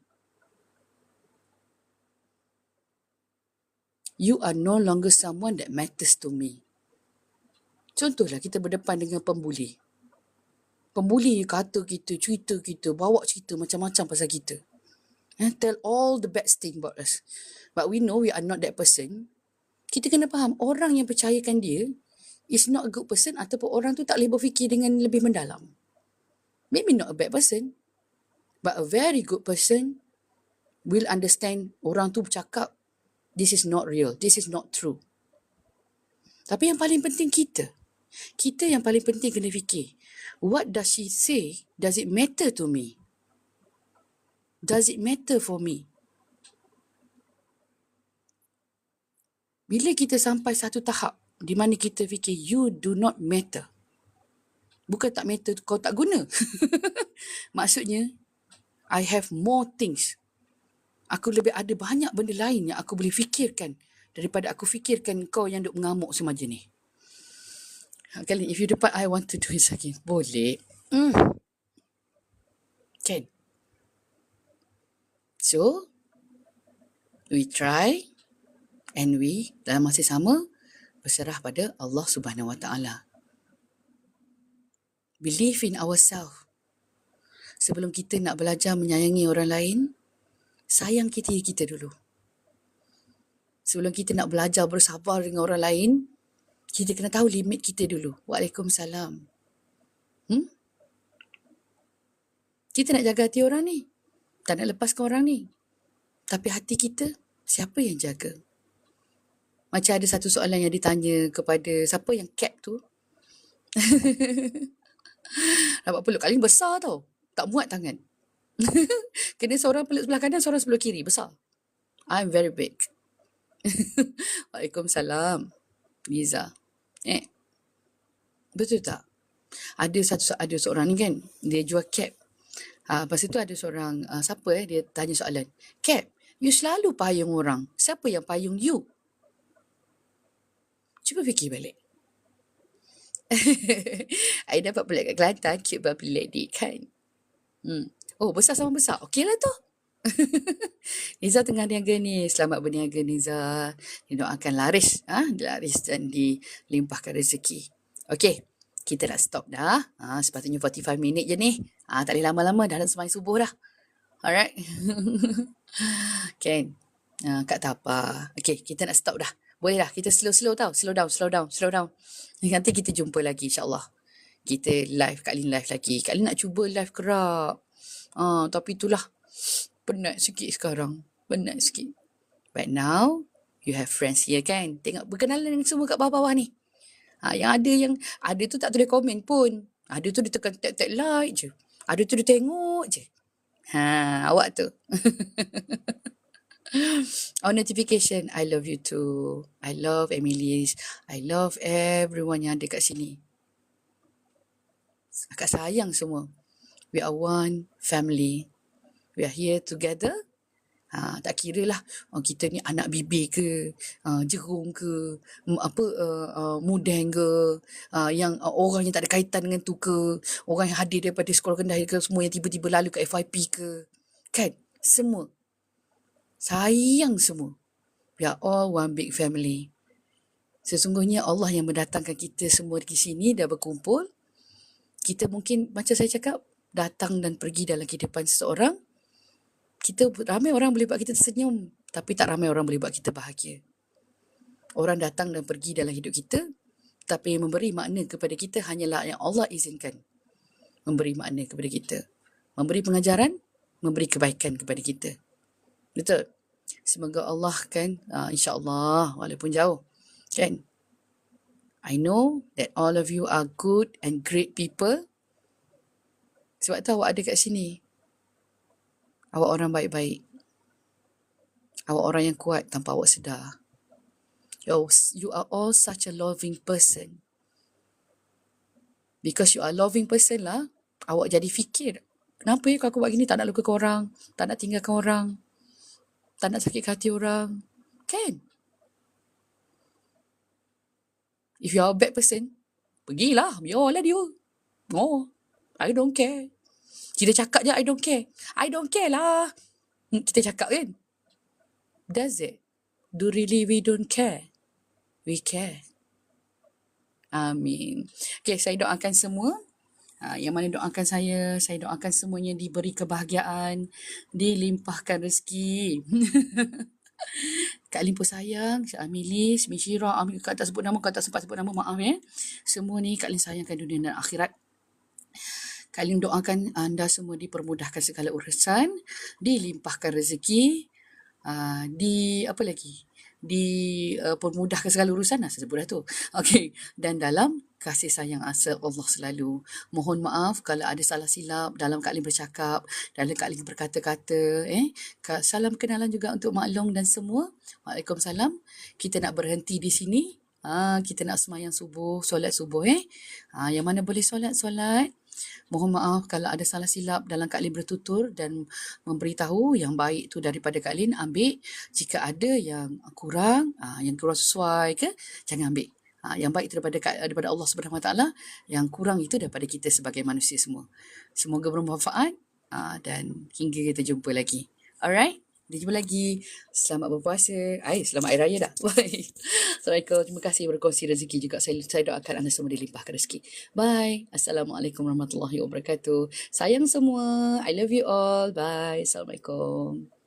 A: You are no longer someone that matters to me. Contohlah kita berdepan dengan pembuli. Pembuli kata kita, cerita kita, bawa cerita macam-macam pasal kita. Tell all the bad thing about us. But we know we are not that person. Kita kena faham, orang yang percayakan dia is not a good person ataupun orang tu tak boleh berfikir dengan lebih mendalam. Maybe not a bad person, but a very good person will understand orang tu bercakap, this is not real, this is not true. Tapi yang paling penting kita yang paling penting kena fikir, what does she say? Does it matter to me? Does it matter for me? Bila kita sampai satu tahap di mana kita fikir you do not matter. Bukan tak matter, kau tak guna. Maksudnya, I have more things. Aku lebih ada banyak benda lain yang aku boleh fikirkan daripada aku fikirkan kau yang duk mengamuk semasa ni. Kali if you dapat I want to do it again. Boleh. Kan? So, we try and we dalam masa sama berserah pada Allah Subhanahu Wa Taala. Believe in ourselves. Sebelum kita nak belajar menyayangi orang lain, sayang kita dulu. Sebelum kita nak belajar bersabar dengan orang lain, kita kena tahu limit kita dulu. Waalaikumsalam. Kita nak jaga hati orang ni. Tak nak lepaskan orang ni. Tapi hati kita, siapa yang jaga? Macam ada satu soalan yang ditanya kepada siapa yang cap tu. Nampak peluk kali besar tau. Tak muat tangan. Kena seorang peluk sebelah kanan, seorang sebelah kiri. Besar. I'm very big. Waalaikumsalam. Liza. Betul tak? Ada seorang ni kan, dia jual cap. Lepas tu ada seorang, dia tanya soalan. Cap, you selalu payung orang. Siapa yang payung you? Cuba fikir balik. I dapat pula kat Kelantan, cute bubbly lady kan. Oh, besar sama besar. Okey lah tu. Niza tengah niaga ni. Selamat berniaga Niza. Didoakan laris. Laris dan dilimpahkan rezeki. Okey. Kita nak stop dah. Sepatutnya 45 minit je ni. Tak boleh lama-lama. Dah nak sembahyang subuh dah. Alright. Kan. Kak tak apa. Okey, kita nak stop dah. Boleh lah, kita slow tau. Slow down. Nanti kita jumpa lagi insyaAllah. Kita live, Kak Lin live lagi. Kak Lin nak cuba live kerap. Tapi itulah, penat sikit sekarang. Penat sikit. But now, you have friends here kan? Tengok berkenalan dengan semua kat bawah-bawah ni. Yang ada tu tak tulis komen pun. Ada tu dia tekan tap like je. Ada tu dia tengok je. Awak tu. On notification, I love you too. I love Emily's. I love everyone yang ada kat sini. Akak sayang semua. We are one family. We are here together. Tak kira lah kita ni anak bibi ke, jerung ke, mudeng ke, yang orang yang tak ada kaitan dengan tu ke, orang yang hadir daripada sekolah rendah ke, semua yang tiba-tiba lalu ke FYP ke. Kan? Semua. Sayang semua. We are all one big family. Sesungguhnya Allah yang mendatangkan kita semua di sini dah berkumpul. Kita mungkin macam saya cakap, datang dan pergi dalam kehidupan seseorang. Ramai orang boleh buat kita tersenyum, tapi tak ramai orang boleh buat kita bahagia. Orang datang dan pergi dalam hidup kita, tapi yang memberi makna kepada kita hanyalah yang Allah izinkan memberi makna kepada kita. Memberi pengajaran, memberi kebaikan kepada kita. Betul? Semoga Allah kan, insyaAllah, walaupun jauh, kan? I know that all of you are good and great people. Sebab tu awak ada kat sini. Awak orang baik-baik. Awak orang yang kuat tanpa awak sedar. You are all such a loving person. Because you are a loving person lah, awak jadi fikir, kenapa kalau aku buat gini, tak nak luka orang, tak nak tinggalkan orang, tak nak sakit hati orang. Kan? If you are a bad person, pergilah, biarlah dia. I don't care. Kita cakap je I don't care. I don't care lah. Kita cakap kan? Does it? Do really we don't care? We care. Amin. Okay, saya doakan semua. Yang mana doakan saya doakan semuanya diberi kebahagiaan, dilimpahkan rezeki. Kak Limpo sayang, Cik Amilis, Mishira, Kak tak sebut nama, Kak tak sempat sebut nama, maaf ya. Semua ni Kak Lin sayangkan dunia dan akhirat. Kak Lin doakan anda semua dipermudahkan segala urusan, dilimpahkan rezeki, dipermudahkan segala urusan lah, saya sebut dah tu. Okay, dan dalam kasih sayang asa Allah selalu. Mohon maaf kalau ada salah silap dalam Kak Lin bercakap, dalam Kak Lin berkata-kata. Salam kenalan juga untuk Mak Long dan semua. Waalaikumsalam. Kita nak berhenti di sini. Kita nak semayang subuh, solat subuh. Yang mana boleh solat. Mohon maaf kalau ada salah silap dalam Kak Lin bertutur dan memberitahu yang baik tu daripada Kak Lin, ambil. Jika ada yang kurang sesuai ke, jangan ambil. Yang baik itu daripada Allah Subhanahu Wa Taala, yang kurang itu daripada kita sebagai manusia semua. Semoga bermanfaat dan hingga kita jumpa lagi. Alright? Kita jumpa lagi. Selamat berpuasa. Selamat Hari Raya dah. Bye. Assalamualaikum. Terima kasih berkongsi rezeki juga. Saya doakan anda semua dilimpahkan rezeki. Bye. Assalamualaikum warahmatullahi wabarakatuh. Sayang semua. I love you all. Bye. Assalamualaikum.